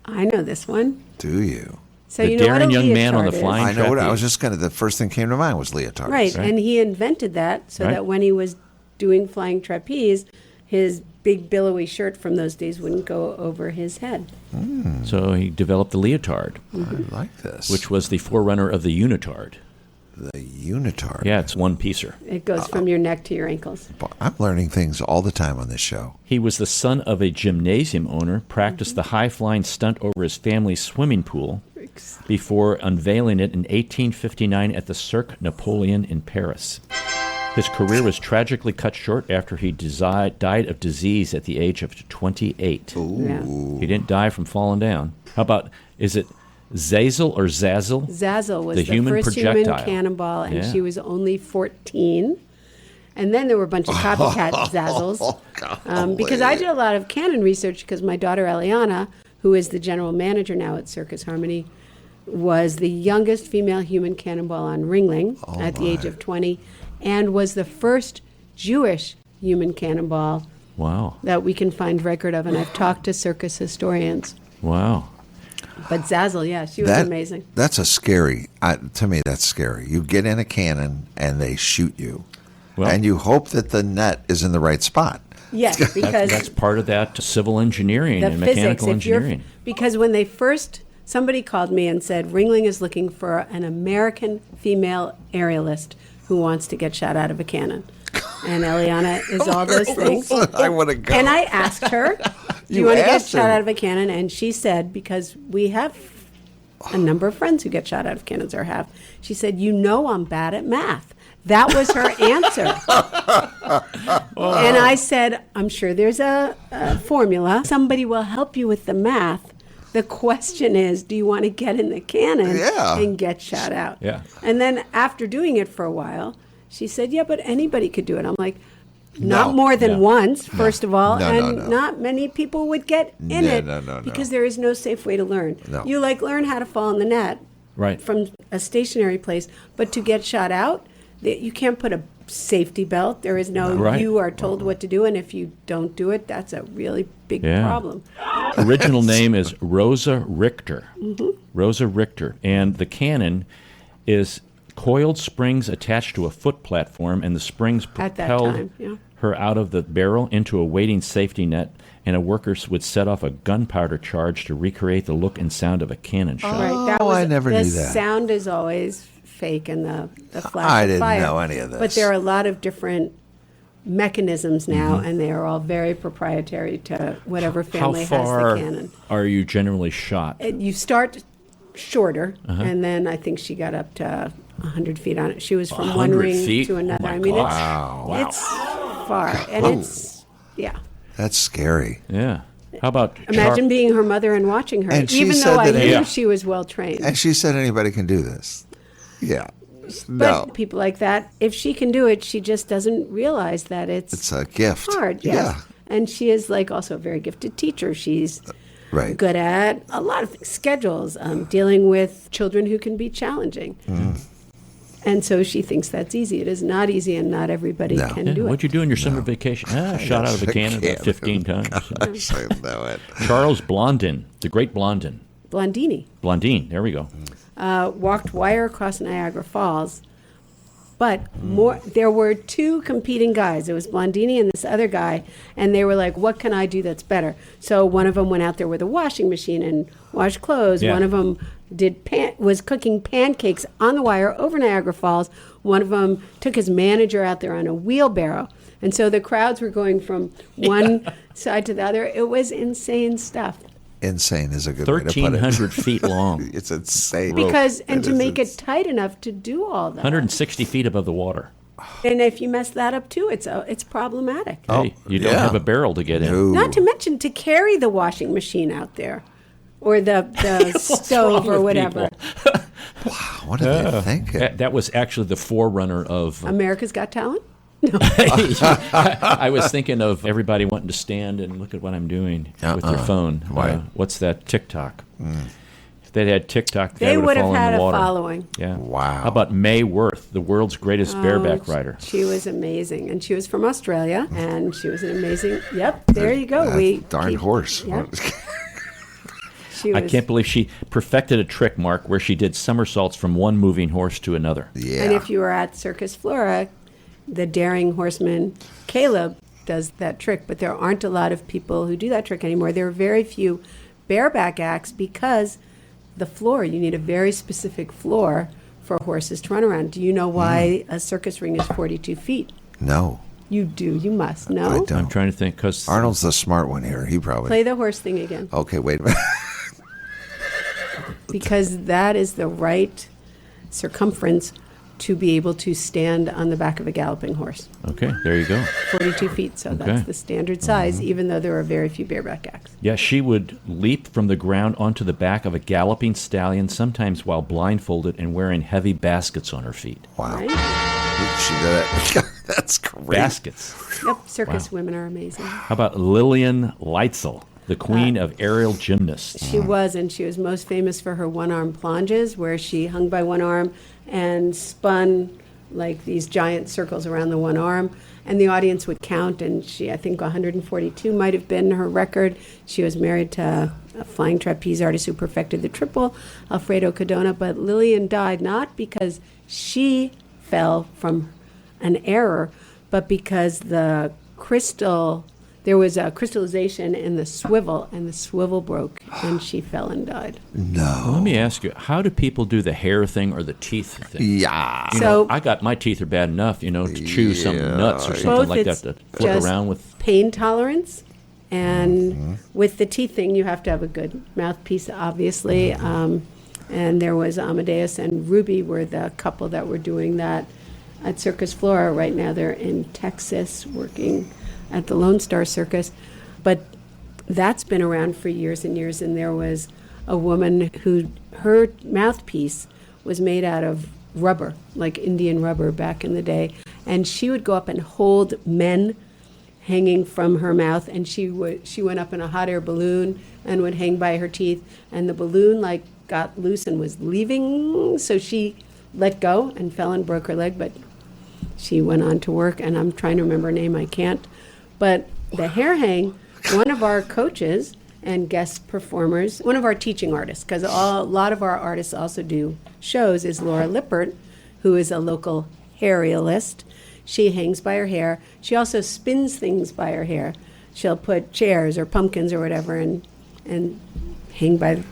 I know this one. Do you? So The you know what a daring young man on the leotard is. flying I know what I trapeze. was just the first thing came to mind was leotards. Right. Right. And he invented that so Right. that when he was doing flying trapeze, his big billowy shirt from those days wouldn't go over his head. So he developed the leotard, I like this. which was the forerunner of the unitard. The unitard. Yeah, it's one piecer. It goes from your neck to your ankles. I'm learning things all the time on this show. He was the son of a gymnasium owner, practiced the high-flying stunt over his family's swimming pool before unveiling it in 1859 at the Cirque Napoleon in Paris. His career was tragically cut short after he died of disease at the age of 28. Yeah. He didn't die from falling down. How about, is it Zazel or Zazzle? Zazzle was The the, human first human projectile. cannonball, and Yeah. she was only 14. And then there were a bunch of copycat Zazzles. Because I did a lot of canon research because my daughter Eliana, who is the general manager now at Circus Harmony, was the youngest female human cannonball on Ringling at the age of 20 and was the first Jewish human cannonball Wow. that we can find record of. And I've talked to circus historians. Wow. But Zazzle, yeah, she was amazing. That's a scary, to me, that's scary. You get in a cannon and they shoot you. Well- and you hope that the net is in the right spot. Yes, because That's part of that civil engineering the and physics. mechanical If you're, engineering. because when they first, somebody called me and said, Ringling is looking for an American female aerialist who wants to get shot out of a cannon. And Eliana is all those things. I want to go. And I asked her, do you You want to get asked shot her. out of a cannon? And she said, because we have a number of friends who get shot out of cannons or have. She said, you know I'm bad at math. That was her answer. And I said, I'm sure there's a formula. Somebody will help you with the math. The question is, do you want to get in the cannon Yeah. and get shot out? Yeah. And then after doing it for a while, she said, yeah, but anybody could do it. I'm like, No. not more than Yeah. once, first of all, No, and no. not many people would get in No, it no. because there is no safe way to learn. No. You learn how to fall in the net Right. from a stationary place, but to get shot out, you can't put a safety belt. There is no, Right. you are told what to do, and if you don't do it, that's a really big problem. Original name is Rosa Richter. Rosa Richter. And the cannon is coiled springs attached to a foot platform, and the springs At that propelled time, yeah. her out of the barrel into a waiting safety net, and a worker would set off a gunpowder charge to recreate the look and sound of a cannon shot. Right. I never knew the that. sound is always fake, and the flash I of didn't fire. know any of this. But there are a lot of different mechanisms now, and they are all very proprietary to whatever How family has far the cannon. are you generally shot? You start shorter, Uh-huh. and then I think she got up to 100 feet on it. She was from 100 one ring feet? to another. Oh my I mean, gosh. it's far, and it's That's scary. Yeah. How about Imagine being her mother and watching her, And she even said though I that- knew Yeah. she was well trained. And she said anybody can do this. Yeah. But No. people like that, if she can do it, she just doesn't realize that It's a gift. hard. Yes. Yeah. And she is like also a very gifted teacher. She's Right. good at a lot of things, schedules, dealing with children who can be challenging. And so she thinks that's easy. It is not easy, and not everybody No. can Yeah, do what'd it. you do in your summer vacation? Shot out of a cannon about 15 times. Gosh, I know it. Charles Blondin, the great Blondin. Blondini Blondin, there we go. walked wire across Niagara Falls. But there were two competing guys. It was Blondini and this other guy, and they were like, "What can I do that's better?" So one of them went out there with a washing machine and washed clothes. Yeah. One of them was cooking pancakes on the wire over Niagara Falls. One of them took his manager out there on a wheelbarrow, and so the crowds were going from one side to the other. It was insane stuff. Insane is a good way to put it. 1,300 feet long. It's insane. Because and to is make it tight enough to do all that. 160 feet above the water. And if you mess that up too, it's problematic. Hey, you don't yeah. have a barrel to get in. No. Not to mention to carry the washing machine out there, or the stove wrong or with whatever. people? What are they thinking? That was actually the forerunner of. America's Got Talent. I was thinking of everybody wanting to stand and look at what I'm doing with their phone. Right. What's that? TikTok. If they had TikTok, They would have had fallen in a the water. following. Yeah. Wow. How about Mae Worth, the world's greatest bareback rider? She was amazing, and she was from Australia, and she was an amazing. Yep, there you go. Darn horse. Yep. She was, I can't believe she perfected a trick, Mark, where she did somersaults from one moving horse to another. Yeah. And if you were at Circus Flora, the daring horseman Caleb does that trick, but there aren't a lot of people who do that trick anymore. There are very few bareback acts because the floor, you need a very specific floor for horses to run around. Do you know why a circus ring is 42 feet? No, You do. You must I know. don't. I'm trying to think because Arnold's the smart one here. He probably. Play the horse thing again, Okay, wait a minute. because that is the right circumference to be able to stand on the back of a galloping horse. okay, there you go. 42 feet, so Okay. that's the standard size, even though there are very few bareback acts. Yeah, she would leap from the ground onto the back of a galloping stallion, sometimes while blindfolded and wearing heavy baskets on her feet. Wow. Right? She did it. That's great. Baskets. Yep, circus women are amazing. How about Lillian Leitzel, the queen of aerial gymnasts? She was, and she was most famous for her one-arm plonges, where she hung by one arm and spun like these giant circles around the one arm, and the audience would count, and she, I think 142 might have been her record. She was married to a flying trapeze artist who perfected the triple, Alfredo Cadona, but Lillian died not because she fell from an error, but because there was a crystallization in the swivel, and the swivel broke, and she fell and died. No. Let me ask you, how do people do the hair thing or the teeth thing? Yeah. You So- know, I got my teeth are bad enough, to chew some nuts or something Both like it's that to flip just around with. pain tolerance, and with the teeth thing, you have to have a good mouthpiece, obviously. And there was Amadeus and Ruby were the couple that were doing that at Circus Flora. Right now, they're in Texas working at the Lone Star Circus, but that's been around for years and years. And there was a woman who her mouthpiece was made out of rubber, like Indian rubber back in the day, and she would go up and hold men hanging from her mouth, and she went up in a hot air balloon and would hang by her teeth, and the balloon got loose and was leaving, so she let go and fell and broke her leg, but she went on to work, and I'm trying to remember her name, I can't. But the hair hang, one of our coaches and guest performers, one of our teaching artists, because a lot of our artists also do shows, is Laura Lippert, who is a local hairalist. She hangs by her hair. She also spins things by her hair. She'll put chairs or pumpkins or whatever and hang by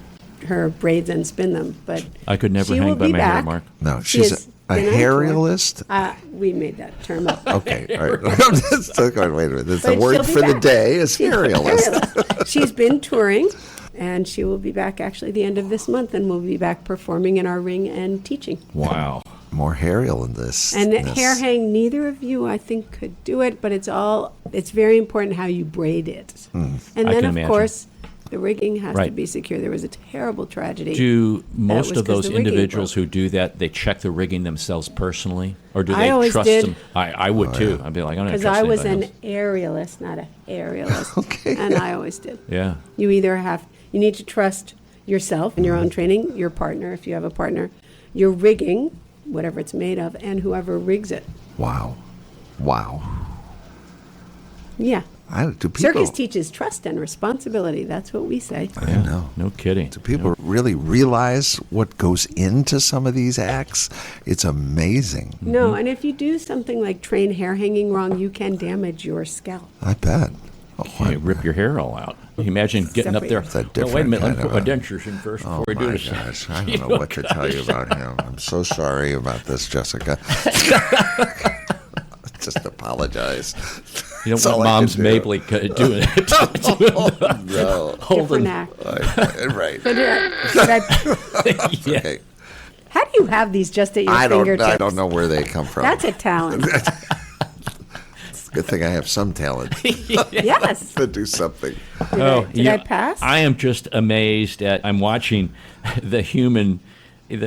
her braids and spin them. But I could never she hang will by be my hair, back. Mark. No, She she's has a been on tour. hairalist. We made that term up. Okay, all right. I'm just going, wait a minute. The But word she'll be for the back. day is She's hairalist. She's been touring, and she will be back actually the end of this month, and we'll be back performing in our ring and teaching. Wow. More hairial in this. And this. hair hang, neither of you, I think, could do it, but it's very important how you braid it. And I then, can of imagine. course, the rigging has to Right. be secure. There was a terrible tragedy. Do most was of 'cause those the rigging individuals broke. who do that, they check the rigging themselves personally? Or do I they always trust did. them? I would too. I'd be like, I'm not Because trust I was anybody an else. aerialist, not a aerialist. Okay. And I always did. Yeah. You you need to trust yourself and your own training, your partner, if you have a partner, your rigging, whatever it's made of, and whoever rigs it. Wow. Wow. Yeah. Do people, Circus teaches trust and responsibility. That's what we say. I know. No kidding. Do people really realize what goes into some of these acts? It's amazing. No, and if you do something like train hair hanging wrong, you can damage your scalp. I bet. Oh, You rip your hair all out. You imagine getting up there. It's a "No, wait a different minute, let me kind put of my a- dentures in first Oh before we do my this. gosh, I don't know what to tell you about him. I'm so sorry about this, Jessica. Just apologize. You That's don't all want I mom's can do. Mabley doing it. No. Different Holding. act. Right. But, Yeah. Okay. how do you have these just at your I fingertips? don't know where they come from. That's a talent. Good thing I have some talent Yes. to do something. Did I pass? I am just amazed at. I'm watching the human. I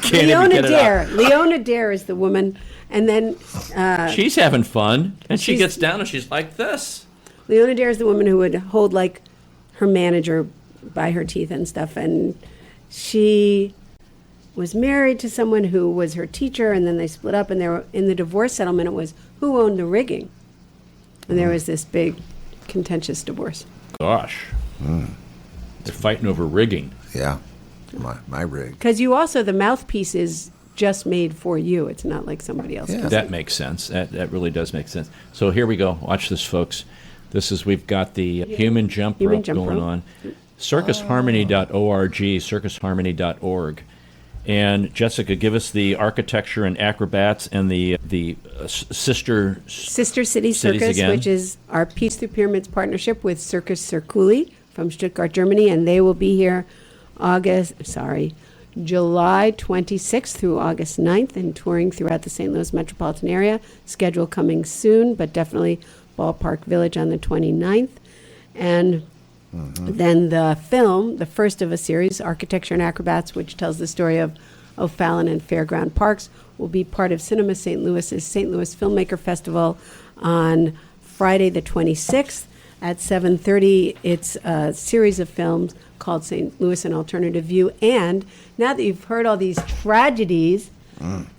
can't even Leona get it Dare. out. Leona Dare is the woman, and then She's having fun, and she She's- gets down and she's like this. Leona Dare is the woman who would hold like her manager by her teeth and stuff, and she was married to someone who was her teacher, and then they split up, and they were in the divorce settlement. It was who owned the rigging, and there was this big contentious divorce. Gosh, they're fighting over rigging. Yeah. My rig. Because you also, the mouthpiece is just made for you. It's not like somebody else. Yeah. does That it. makes sense. That really does make sense. So here we go. Watch this, folks. We've got the human jump Human rope jump going rope. on. Circusharmony.org, circusharmony.org. And Jessica, give us the architecture and acrobats and the sister. Sister City Cities Circus, again. which is our Peace Through Pyramids partnership with Circus Circuli from Stuttgart, Germany, and they will be here July 26th through August 9th and touring throughout the St. Louis metropolitan area. Schedule coming soon, but definitely Ballpark Village on the 29th. And then the film, the first of a series, Architecture and Acrobats, which tells the story of O'Fallon and Fairground Parks, will be part of Cinema St. Louis's St. Louis Filmmaker Festival on Friday the 26th at 7:30. It's a series of films called St. Louis An Alternative View. And now that you've heard all these tragedies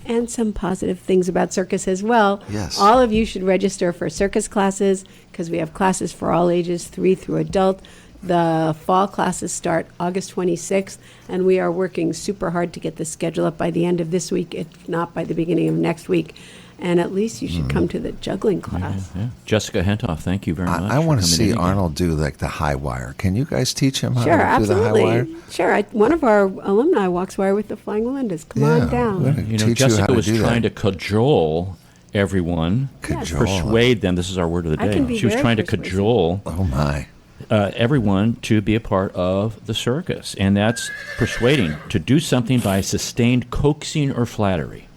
and some positive things about circus as well, Yes. all of you should register for circus classes because we have classes for all ages, 3 through adult. The fall classes start August 26th, and we are working super hard to get the schedule up by the end of this week, if not by the beginning of next week. And at least you should come to the juggling class. Yeah. Jessica Hentoff, thank you very much. I want to for coming see in again. Arnold do like the high wire. Can you guys teach him how Sure, to do the high wire? absolutely. Sure. One of our alumni walks wire with the Flying Melindas. Come on down. we're gonna You know, teach you how Jessica to was do trying that. to cajole everyone, Cajole. persuade them. This is our word of the I day. can be She was very trying to persuasive. cajole Oh my! everyone to be a part of the circus, and that's persuading to do something by sustained coaxing or flattery.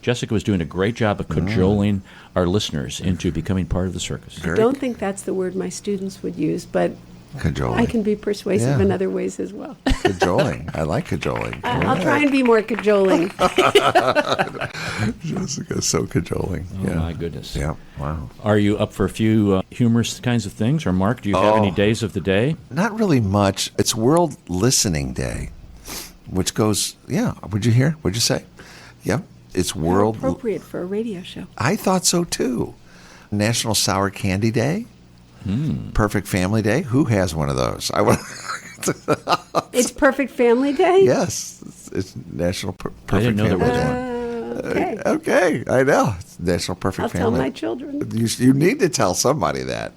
Jessica was doing a great job of cajoling our listeners into becoming part of the circus. I don't think that's the word my students would use, but Cajoling. I can be persuasive Yeah. in other ways as well. Cajoling. I like cajoling. I'll try and be more cajoling. Jessica's so cajoling. Oh, my goodness. Yeah. Wow. Are you up for a few humorous kinds of things? Or, Mark, do you have any days of the day? Not really much. It's World Listening Day, which goes, yeah. Would you hear? What'd you say? Yep. It's How world. appropriate for a radio show. I thought so too. National Sour Candy Day. Perfect Family Day. Who has one of those? It's Perfect Family Day? Yes, it's National Perfect I didn't know there Family was Day. one. Okay. Okay, I know. It's National Perfect I'll Family. tell my children. You need to tell somebody that.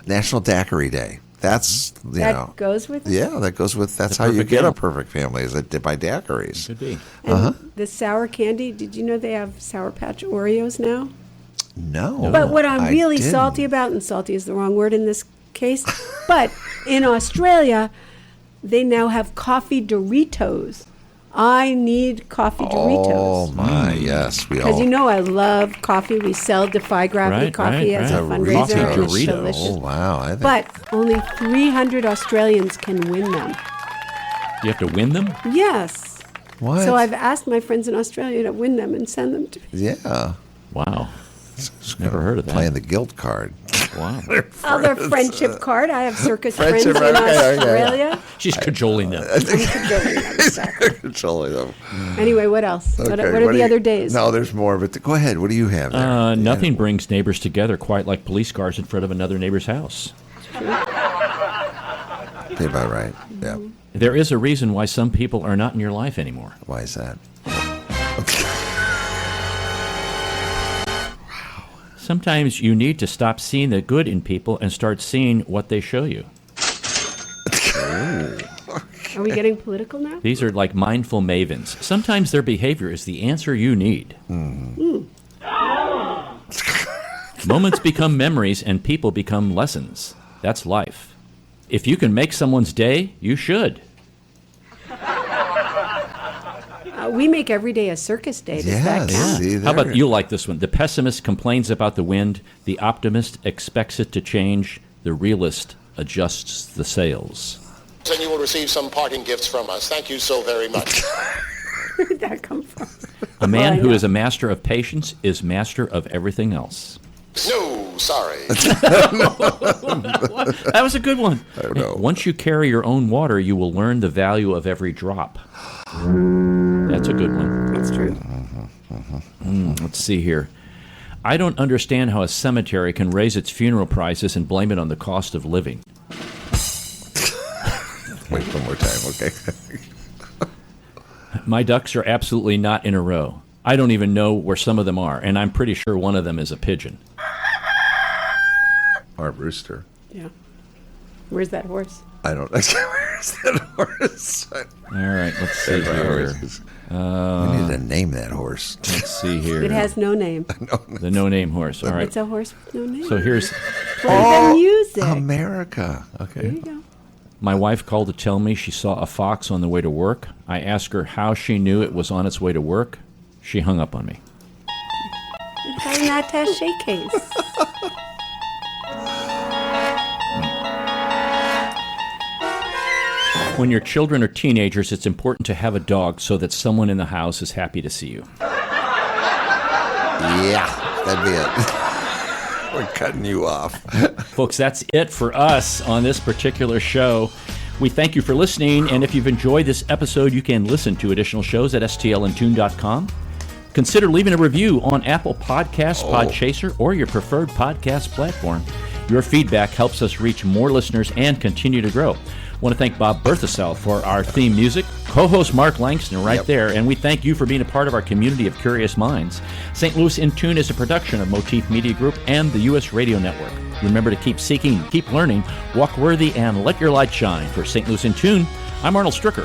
National Daiquiri Day. That's, That goes with it? Yeah, that goes with, that's The how you perfect get a family. perfect family, is it by daiquiris. Could be. And the sour candy, did you know they have Sour Patch Oreos now? No. But what I'm I really didn't. salty about, and salty is the wrong word in this case, but in Australia, they now have coffee Doritos. I need coffee Oh, Doritos. my, yes. We Because all. you know I love coffee. We sell Defy Gravity Right, coffee right, as a right. fundraiser. Coffee and it's Dorito. delicious. Oh, wow. I think, But only 300 Australians can win them. You have to win them? Yes. what? So I've asked my friends in Australia to win them and send them to me. Yeah. Wow. Never heard of that. Playing the guilt card. Wow. Other friendship card. I have circus friends Friendship, in okay. Australia. She's cajoling them. Controlling them. Anyway, what else? What Okay, are do the you- other days? No, there's more of it. Go ahead. What do you have there? Nothing brings neighbors together quite like police cars in front of another neighbor's house. You're about right. Yeah. There is a reason why some people are not in your life anymore. Why is that? Sometimes you need to stop seeing the good in people and start seeing what they show you. Are we getting political now? These are like mindful mavens. Sometimes their behavior is the answer you need. Moments become memories and people become lessons. That's life. If you can make someone's day, you should. We make every day a circus day. Does that count? See, How there. about you like this one? The pessimist complains about the wind. The optimist expects it to change. The realist adjusts the sails. And you will receive some parting gifts from us. Thank you so very much. Where did that come from? A man I who know. is a master of patience is master of everything else. No, sorry. That was a good one. know. Once you carry your own water, you will learn the value of every drop. That's a good one. That's true. Let's see here. I don't understand how a cemetery can raise its funeral prices and blame it on the cost of living. Wait, one more time. Okay. My ducks are absolutely not in a row. I don't even know where some of them are, and I'm pretty sure one of them is a pigeon. Or rooster. Yeah. Where's that horse? I don't know. Where's that horse? All right, let's see here. We need to name that horse. Let's see here. It has no name. The no-name horse. All right. It's a horse with no name. So here's Play the music. America. There Okay. you go. my wife called to tell me she saw a fox on the way to work. I asked her how she knew it was on its way to work. She hung up on me. It's an attaché case. When your children are teenagers, it's important to have a dog so that someone in the house is happy to see you. Yeah, that'd be it. We're cutting you off. Folks, that's it for us on this particular show. We thank you for listening, and if you've enjoyed this episode, you can listen to additional shows at stlintune.com. Consider leaving a review on Apple Podcasts, Podchaser, or your preferred podcast platform. Your feedback helps us reach more listeners and continue to grow. I want to thank Bob Berthasell for our theme music, co-host Mark Langston right there, and we thank you for being a part of our community of curious minds. St. Louis in Tune is a production of Motif Media Group and the U.S. Radio Network. Remember to keep seeking, keep learning, walk worthy, and let your light shine. For St. Louis in Tune, I'm Arnold Stricker.